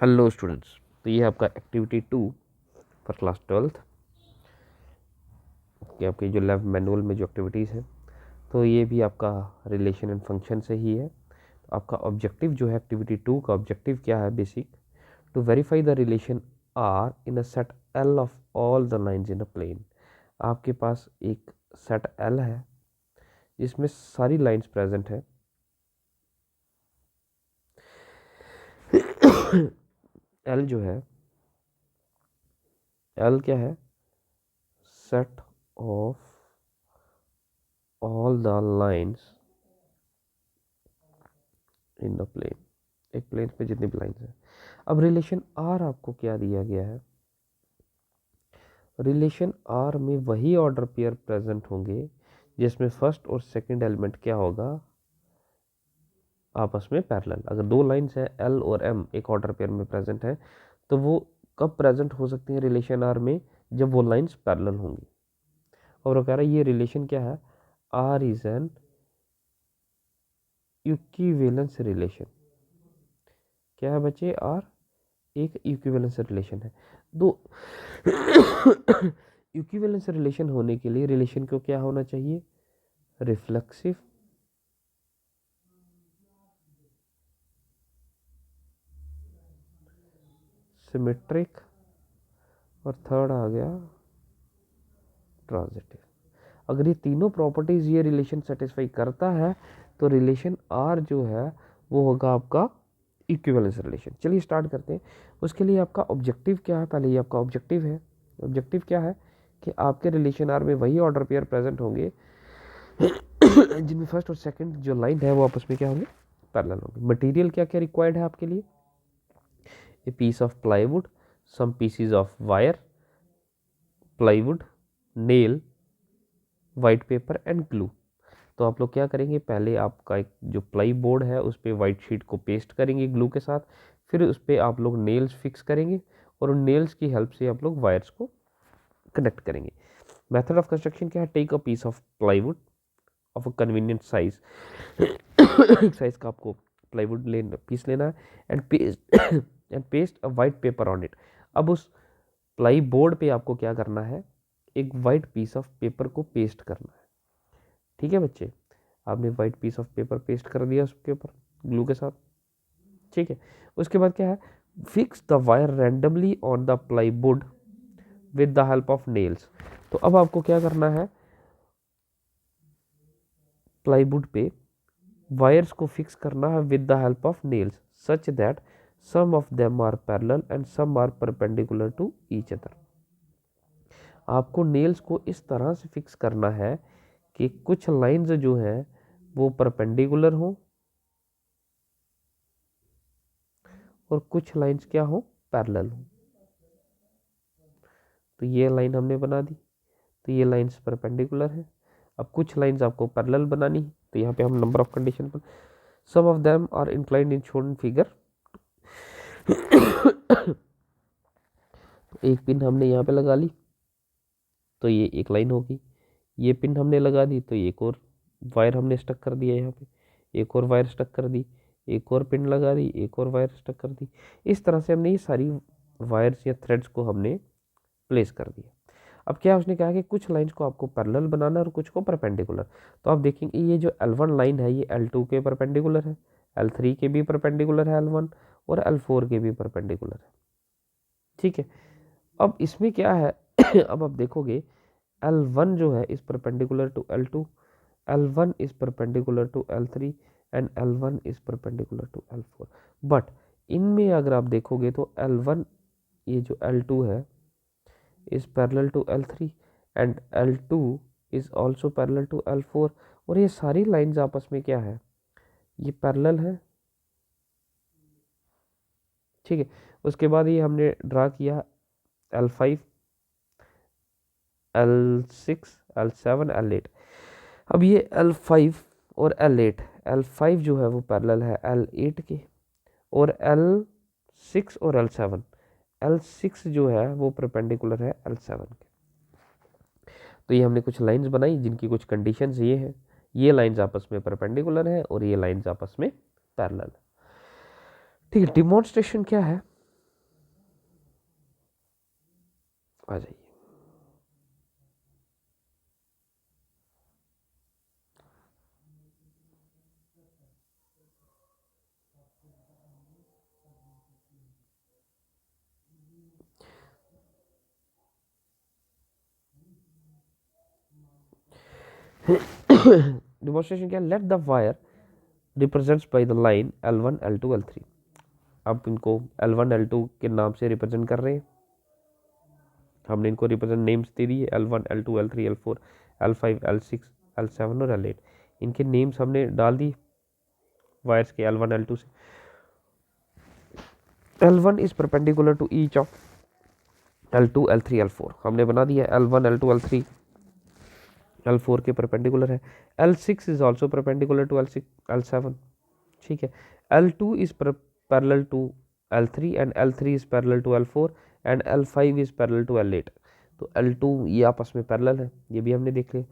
Hello students, तो ये आपका एक्टिविटी 2 फॉर क्लास 12th कि आपकी जो लैब मैनुअल में जो एक्टिविटीज़ हैं, तो ये भी आपका रिलेशन एंड फंक्शन से ही है। तो आपका ऑब्जेक्टिव जो है एक्टिविटी 2 का ऑब्जेक्टिव क्या है? Basic to verify the relation R in a set L of all the lines in a plane. आपके पास एक सेट एल है जिसमें सारी लाइंस प्रेजेंट है। एल जो है, एल क्या है? Set of all the lines in the plane. एक प्लेन पे जितनी भी लाइंस है। अब रिलेशन आर आपको क्या दिया गया है? रिलेशन आर में वही ऑर्डर पेयर प्रेजेंट होंगे जिसमें फर्स्ट और सेकंड एलिमेंट क्या होगा? आपस में पैरेलल। अगर दो लाइंस हैं एल और एम एक ऑर्डर पेयर में प्रेजेंट है, तो वो कब प्रेजेंट हो सकती हैं रिलेशन आर में? जब वो लाइंस पैरेलल होंगी। और वो कह रहा है ये रिलेशन क्या है? R is an equivalence relation. क्या है बच्चे? आर एक इक्विवेलेंस रिलेशन है। दो इक्विवेलेंस रिलेशन होने के लिए रिलेशन को क्या होना चाहिए? रिफ्लेक्सिव, सिमेट्रिक, और थर्ड आ गया ट्रांजिटिव। अगर ये तीनों प्रॉपर्टीज ये रिलेशन सेटिस्फाई करता है तो रिलेशन आर जो है वो होगा आपका इक्विवेलेंस रिलेशन। चलिए स्टार्ट करते हैं। उसके लिए आपका ऑब्जेक्टिव क्या है? पहले ये आपका ऑब्जेक्टिव है। ऑब्जेक्टिव क्या है? कि आपके रिलेशन आर में वही ऑर्डर पेयर प्रेजेंट होंगे जिनमें फर्स्ट और सेकंड जो लाइन है वो आपस में क्या होंगे? पैरेलल होंगे। मटेरियल क्या क्या रिक्वायर्ड है आपके लिए? A piece of plywood, some pieces of wire, plywood, nail, white paper and glue. तो आप लोग क्या करेंगे? पहले आपका एक जो प्लाई बोर्ड है उस पर वाइट शीट को पेस्ट करेंगे ग्लू के साथ। फिर उस पर आप लोग नेल्स फिक्स करेंगे और उन नेल्स की हेल्प से आप लोग वायर्स को कनेक्ट करेंगे। मेथड ऑफ कंस्ट्रक्शन क्या है? Take a piece of plywood of a convenient size एक साइज का आपको प्लाईवुड पीस लेना है and paste a white paper on it. अब उस प्लाई बोर्ड पे आपको क्या करना है? एक वाइट पीस ऑफ पेपर को पेस्ट करना है। ठीक है बच्चे, आपने white piece of paper paste कर दिया उसके ऊपर ग्लू के साथ। ठीक है, उसके बाद क्या है? Fix the wire randomly on the ply board with the help of nails. तो अब आपको क्या करना है? प्लाईवुड पे वायर्स को फिक्स करना है with the help of nails such that some of them are parallel and some are perpendicular to each other. आपको नेल्स को इस तरह से फिक्स करना है कि कुछ लाइंस जो है वो परपेंडिकुलर हो और कुछ लाइंस क्या हो? पैरेलल हो। तो ये लाइन हमने बना दी, तो ये लाइंस परपेंडिकुलर है। अब कुछ लाइंस आपको पैरेलल बनानी है, तो यहाँ पे हम नंबर ऑफ कंडीशन पर some of them are inclined in shown figure. तो एक पिन हमने यहाँ पे लगा ली तो ये एक लाइन होगी। ये पिन हमने लगा दी तो एक और वायर हमने स्टक कर दिया यहाँ पे, एक और वायर स्टक कर दी, एक और पिन लगा दी, एक और वायर स्टक कर दी। इस तरह से हमने ये सारी वायर्स या थ्रेड्स को हमने प्लेस कर दिया। अब क्या उसने कहा कि कुछ लाइंस को आपको पैरेलल बनाना है और कुछ को परपेंडिकुलर। तो आप देखेंगे ये जो L1 लाइन है ये L2 के परपेंडिकुलर है, L3 के भी परपेंडिकुलर है L1, और L4 के भी परपेंडिकुलर है। ठीक है, अब इसमें क्या है अब आप देखोगे L1 जो है is perpendicular to L2, L1 is perpendicular to L3 and L1 is perpendicular to L4। But इनमें अगर आप देखोगे तो L1 ये जो L2 है is parallel to L3 and L2 is also parallel to L4। और ये सारी लाइंस आपस में क्या है? ये पैरेलल है। ठीक है, उसके बाद ये हमने ड्रा किया L5, L6, L7, L8। अब ये L5 और L8, L5 जो है वो पैरेलल है L8 के, और L6 और L7, L6 जो है वो परपेंडिकुलर है L7 के। तो ये हमने कुछ लाइंस बनाई जिनकी कुछ कंडीशंस ये हैं, ये लाइंस आपस में परपेंडिकुलर है और ये लाइंस आपस में पैरेलल है। ठीक है, डिमॉन्स्ट्रेशन क्या है? आ जाइए। डिमॉन्स्ट्रेशन क्या, let the wire represents by the line L1 L2 L3। आप इनको L1 L2 के नाम से रिप्रेजेंट कर रहे हैं, हमने इनको रिप्रेजेंट नेम्स दे दिए L1 L2 L3 L4 L5 L6 L7 और L8। इनके नेम्स हमने डाल दी वायर्स के L1 L2 से। L1 is perpendicular to each of L2 L3 L4, हमने बना दिया L1 L2 L3 L4 के परपेंडिकुलर है। L6 is also perpendicular to L6 L7, ठीक है। L2 is parallel to L3 and L3 is parallel to L4 and L5 is parallel to L8। तो L2 ये आपस में पैरेलल है, ये भी हमने देख लिया।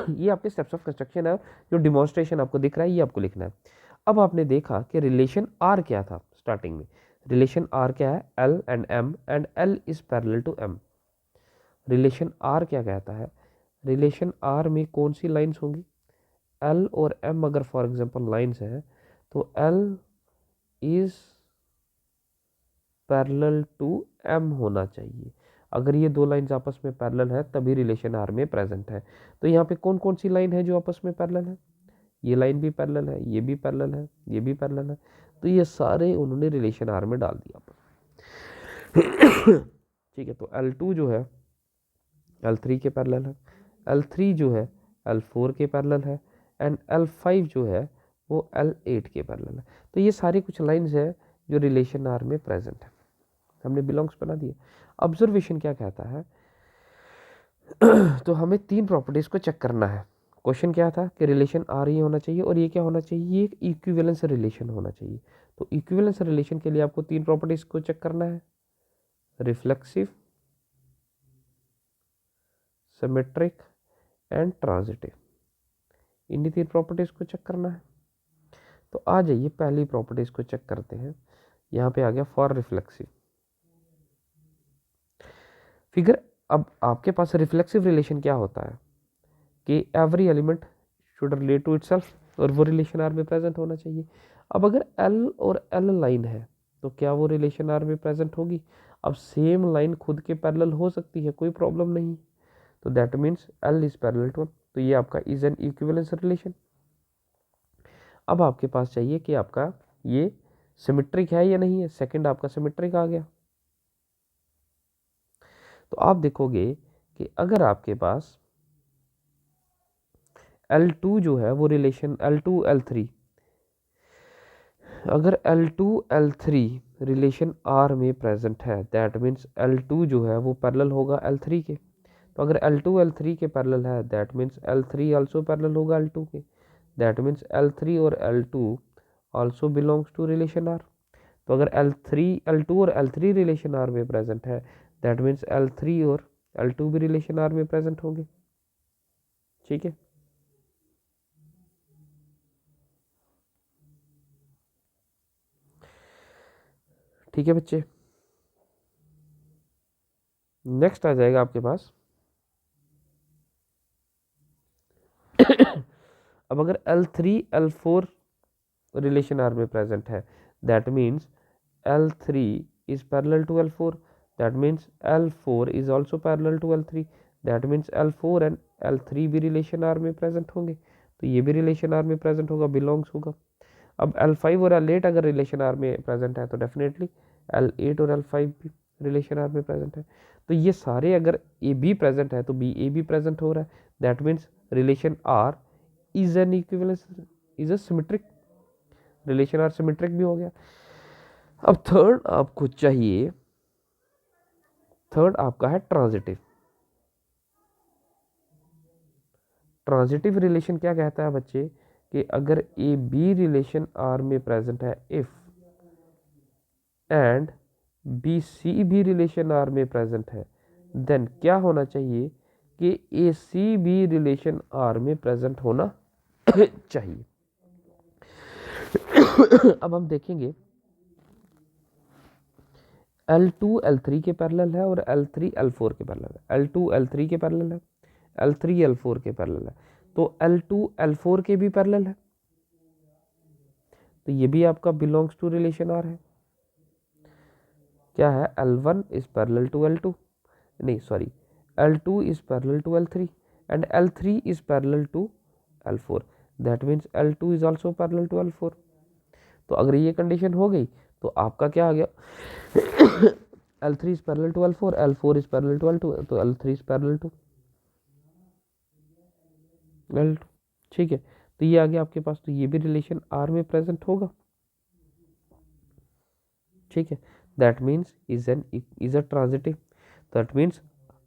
ये आपके स्टेप्स ऑफ कंस्ट्रक्शन है, जो डिमॉन्स्ट्रेशन आपको दिख रहा है ये आपको लिखना है। अब आपने देखा कि रिलेशन R क्या था स्टार्टिंग में, रिलेशन R क्या है, L and M and L is parallel to M। Relation R क्या कहता है, रिलेशन R में कौन सी लाइंस होंगी, L और M अगर फॉर एग्जांपल लाइंस है तो L is parallel to M होना चाहिए। अगर ये दो लाइंस आपस में पैरेलल है तभी रिलेशन R में प्रेजेंट है। तो यहाँ पे कौन कौन सी लाइन है जो आपस में पैरेलल है, ये लाइन भी पैरेलल है, ये भी पैरेलल है, ये भी पैरेलल है, तो ये सारे उन्होंने रिलेशन R में डाल दिया। ठीक है, तो L2 जो है L3 के पैरेलल है, L3 जो है L4 के पैरेलल है एंड L5 जो है वो L8 के पैरेलल है। तो ये सारी कुछ लाइंस है जो रिलेशन R में प्रेजेंट है, हमने बिलोंग्स बना दिए। ऑब्जर्वेशन क्या कहता है, तो हमें तीन प्रॉपर्टीज को चेक करना है। क्वेश्चन क्या था कि रिलेशन R ये होना चाहिए और ये क्या होना चाहिए, ये एक इक्विवेलेंस रिलेशन होना चाहिए। तो इक्विवेलेंस रिलेशन के लिए आपको तीन प्रॉपर्टीज को चेक करना है, रिफ्लेक्सिव, सिमेट्रिक एंड ट्रांजिटिव, इन्हीं तीन प्रॉपर्टीज को चेक करना है। तो आ जाइए पहली प्रॉपर्टीज को चेक करते हैं। यहाँ पे आ गया फॉर रिफ्लेक्सिव फिगर। अब आपके पास रिफ्लेक्सिव रिलेशन क्या होता है कि every element should relate to itself, और वो रिलेशन आर में प्रेजेंट होना चाहिए। अब अगर एल और एल लाइन है तो क्या वो रिलेशन आर में प्रेजेंट होगी। अब सेम लाइन खुद के पैरेलल हो सकती है, कोई प्रॉब्लम नहीं, तो that means L is parallel to, तो ये आपका इज एन इक्विवेलेंस रिलेशन। अब आपके पास चाहिए कि आपका ये सिमेट्रिक है या नहीं है, सेकंड आपका सिमेट्रिक आ गया। तो आप देखोगे कि अगर आपके पास L2 जो है वो रिलेशन L2 L3, अगर L2 L3 रिलेशन R में प्रेजेंट है दैट मीन्स L2 जो है वो पैरेलल होगा L3 के। तो अगर L2 L3 के पैरेलल है that means L3 also parallel होगा L2 के, दैट मीन्स L3 और L2 also belongs to relation R। तो अगर L2 और L3 रिलेशन R में प्रेजेंट है दैट मीन्स L3 और L2 भी रिलेशन R में प्रेजेंट होंगे, ठीक है। ठीक है बच्चे, नेक्स्ट आ जाएगा आपके पास अब अगर L3 L4 रिलेशन R में प्रेजेंट है that means L3 is parallel to L4, that means L4 is also parallel to L3, that means L4 and L3 भी रिलेशन R में प्रेजेंट होंगे, तो ये भी रिलेशन R में प्रेजेंट होगा, बिलोंग्स होगा। अब L5 और L8 अगर रिलेशन R में प्रेजेंट है तो डेफिनेटली L8 और L5 भी रिलेशन R में प्रेजेंट है। तो ये सारे अगर ए बी प्रेजेंट है तो बी ए भी प्रेजेंट हो रहा है, that means relation R is an equivalence, is a symmetric, relation R symmetric भी हो गया। अब थर्ड आपको चाहिए, थर्ड आपका है ट्रांजिटिव। ट्रांजिटिव रिलेशन क्या कहता है बच्चे कि अगर ए बी रिलेशन आर में प्रेजेंट है इफ एंड बी सी भी रिलेशन आर में प्रेजेंट है देन क्या होना चाहिए कि ए सी भी रिलेशन आर में प्रेजेंट होना चाहिए। अब हम देखेंगे L2 L3 के पैरेलल है और L3 L4 के पैरेलल है। L2 L3 के पैरेलल है, L3 L4 के पैरेलल है, तो L2 L4 के भी पैरेलल है, तो ये भी आपका बिलोंग्स टू रिलेशन आर है। क्या है? L1 is parallel to L2, नहीं sorry, L2 is parallel to L3 and L3 is parallel to L4, that means L2 is also parallel to L4। तो अगर ये कंडीशन हो गई तो आपका क्या आ गया? L3 is parallel to L4, L4 is parallel to L2, तो L3 is parallel to L2। ठीक है, तो ये आ गया आपके पास, तो ये भी रिलेशन R में प्रेजेंट होगा। ठीक है, that means is a transitive, that means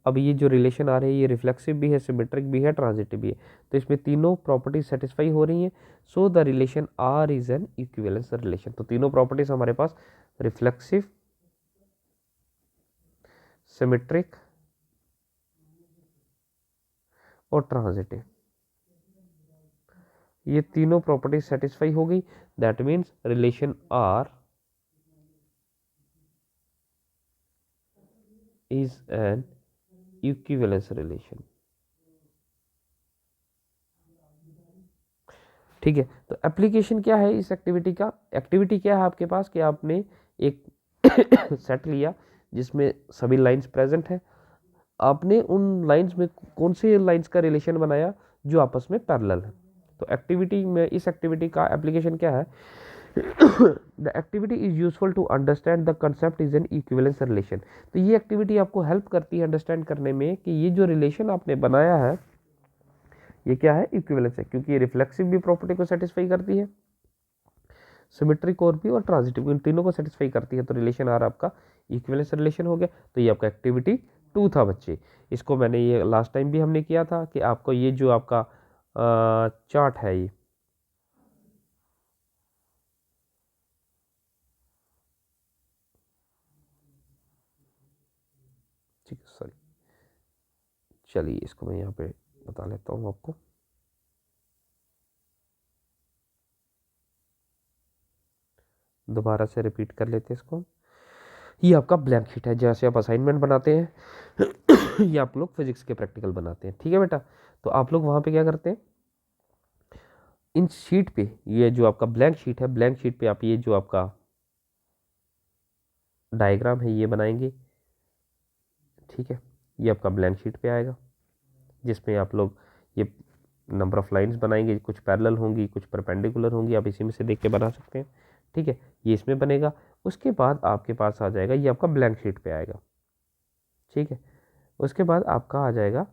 अब ये जो रिलेशन आ रही है ये रिफ्लेक्सिव भी है, सिमेट्रिक भी है, ट्रांजिटिव भी है, तो इसमें तीनों प्रॉपर्टीज सेटिस्फाई हो रही हैं। So the relation R is an equivalence relation. तो तीनों प्रॉपर्टीज हमारे पास रिफ्लेक्सिव, सिमेट्रिक और ट्रांजिटिव, ये तीनों प्रॉपर्टीज सेटिस्फाई हो गई। That means relation R is an equivalence relation. ठीक है, तो एप्लीकेशन क्या है इस एक्टिविटी का? एक्टिविटी क्या है आपके पास कि आपने एक सेट लिया जिसमें सभी लाइंस प्रेजेंट हैं, आपने उन लाइंस में कौन से लाइंस का रिलेशन बनाया जो आपस में पैरेलल है। तो एक्टिविटी में, इस एक्टिविटी का एप्लीकेशन क्या है? The activity is useful to understand the concept is an equivalence relation. तो ये एक्टिविटी आपको हेल्प करती है अंडरस्टैंड करने में कि ये जो रिलेशन आपने बनाया है ये क्या है? इक्विवेलेंस है, क्योंकि ये रिफ्लेक्सिव भी प्रॉपर्टी को सेटिस्फाई करती है, सिमेट्रिक और भी, और ट्रांजिटिव, इन तीनों को सेटिस्फाई करती है, तो रिलेशन आर आपका इक्विवेलेंस रिलेशन हो गया। तो ये आपका एक्टिविटी 2 था बच्चे। इसको मैंने ये लास्ट टाइम भी हमने किया था कि आपको ये जो आपका चार्ट है ये ठीक है, सॉरी, चलिए इसको मैं यहाँ पे बता लेता हूँ आपको। दोबारा से रिपीट कर लेते हैं इसको। ये आपका ब्लैंक शीट है, जैसे आप असाइनमेंट बनाते हैं ये आप लोग फिजिक्स के प्रैक्टिकल बनाते हैं। ठीक है बेटा, तो आप लोग वहाँ पे क्या करते हैं, इन शीट पे, ये जो आपका ब्लैंक शीट है, ब्लैंक शीट पे आप ये जो आपका डायग्राम है ये बनाएंगे। ठीक है, ये आपका ब्लैंक शीट पे आएगा जिसमें आप लोग ये नंबर ऑफ लाइंस बनाएंगे, कुछ पैरेलल होंगी, कुछ परपेंडिकुलर होंगी, आप इसी में से देख के बना सकते हैं। ठीक है, ये इसमें बनेगा। उसके बाद आपके पास आ जाएगा, ये आपका ब्लैंक शीट पे आएगा। ठीक है, उसके बाद आपका आ जाएगा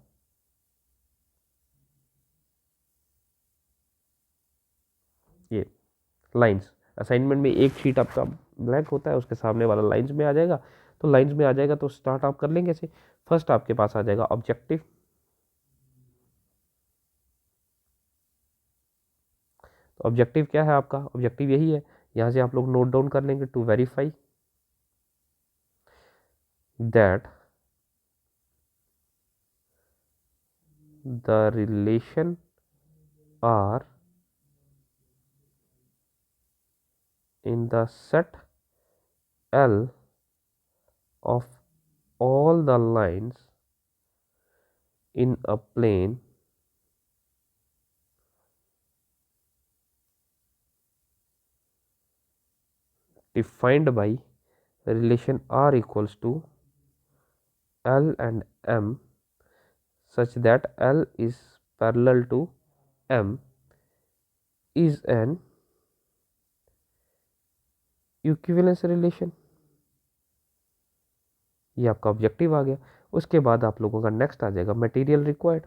ये लाइंस। असाइनमेंट में एक शीट आपका ब्लैंक होता है, उसके सामने वाला लाइंस में आ जाएगा, तो लाइंस में आ जाएगा तो स्टार्ट आप कर लेंगे ऐसे। फर्स्ट आपके पास आ जाएगा ऑब्जेक्टिव, तो ऑब्जेक्टिव क्या है आपका? ऑब्जेक्टिव यही है, यहाँ से आप लोग नोट डाउन कर लेंगे, to verify that the relation R in the set L of all the lines in a plane defined by relation R equals to L and M such that L is parallel to M is an equivalence relation. ये आपका objective आ गया। उसके बाद आप लोगों का next आ जाएगा material required.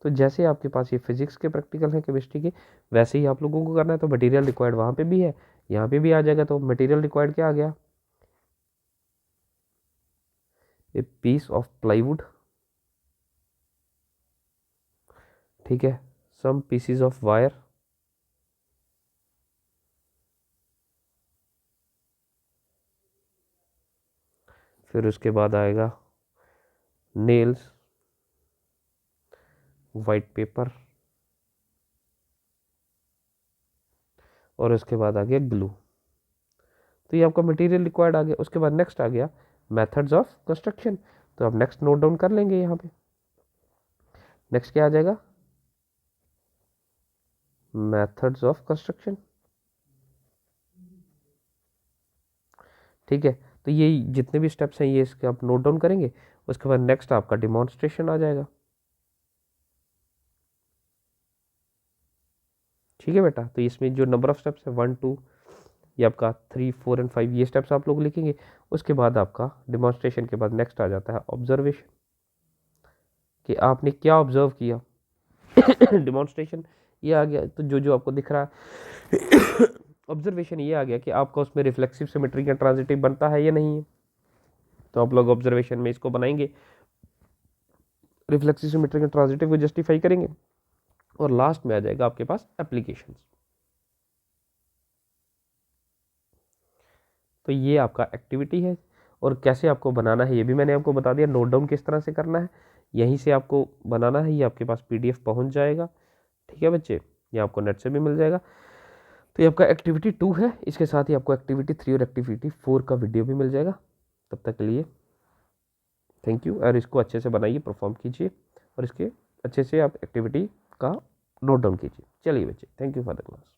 तो जैसे आपके पास ये फिजिक्स के प्रैक्टिकल है केमिस्ट्री के, वैसे ही आप लोगों को करना है। तो मटेरियल रिक्वायर्ड वहाँ पे भी है, यहाँ पे भी आ जाएगा। तो मटेरियल रिक्वायर्ड क्या आ गया? ए पीस ऑफ प्लाईवुड, ठीक है, सम पीसीज ऑफ वायर, फिर उसके बाद आएगा नेल्स, वाइट पेपर, और उसके बाद आ गया ग्लू। तो ये आपका मटेरियल रिक्वायर्ड आ गया। उसके बाद नेक्स्ट आ गया मेथड्स ऑफ कंस्ट्रक्शन, तो आप नेक्स्ट नोट डाउन कर लेंगे यहाँ पे। नेक्स्ट क्या आ जाएगा, मेथड्स ऑफ कंस्ट्रक्शन। ठीक है, तो ये जितने भी स्टेप्स हैं ये इसके आप नोट डाउन करेंगे। उसके बाद नेक्स्ट आपका डिमॉन्स्ट्रेशन आ जाएगा। ठीक है बेटा, तो इसमें जो नंबर ऑफ स्टेप्स है 1 2, ये आपका 3 4 एंड 5 ये स्टेप्स आप लोग लिखेंगे। उसके बाद आपका डिमॉन्स्ट्रेशन के बाद नेक्स्ट आ जाता है ऑब्जर्वेशन, कि आपने क्या ऑब्जर्व किया। डिमॉन्स्ट्रेशन ये आ गया, तो जो जो आपको दिख रहा है। ऑब्जर्वेशन ये आ गया कि आपका उसमें रिफ्लेक्सिव सिमेट्री का ट्रांजिटिव बनता है या नहीं है, तो आप लोग ऑब्जर्वेशन में इसको बनाएंगे, रिफ्लेक्सिव सिमेट्री का ट्रांजिटिव को जस्टिफाई करेंगे। और लास्ट में आ जाएगा आपके पास एप्लीकेशंस। तो ये आपका एक्टिविटी है, और कैसे आपको बनाना है ये भी मैंने आपको बता दिया। नोट डाउन किस तरह से करना है, यहीं से आपको बनाना है, ये आपके पास पीडीएफ पहुंच जाएगा। ठीक है बच्चे, ये आपको नेट से भी मिल जाएगा। तो ये आपका एक्टिविटी 2 है, इसके साथ ही आपको एक्टिविटी 3 और एक्टिविटी 4 का वीडियो भी मिल जाएगा। तब तक के लिए थैंक यू, और इसको अच्छे से बनाइए, परफॉर्म कीजिए, और इसके अच्छे से आप एक्टिविटी का नोट डाउन कीजिए। चलिए बच्चे, thank you for the class.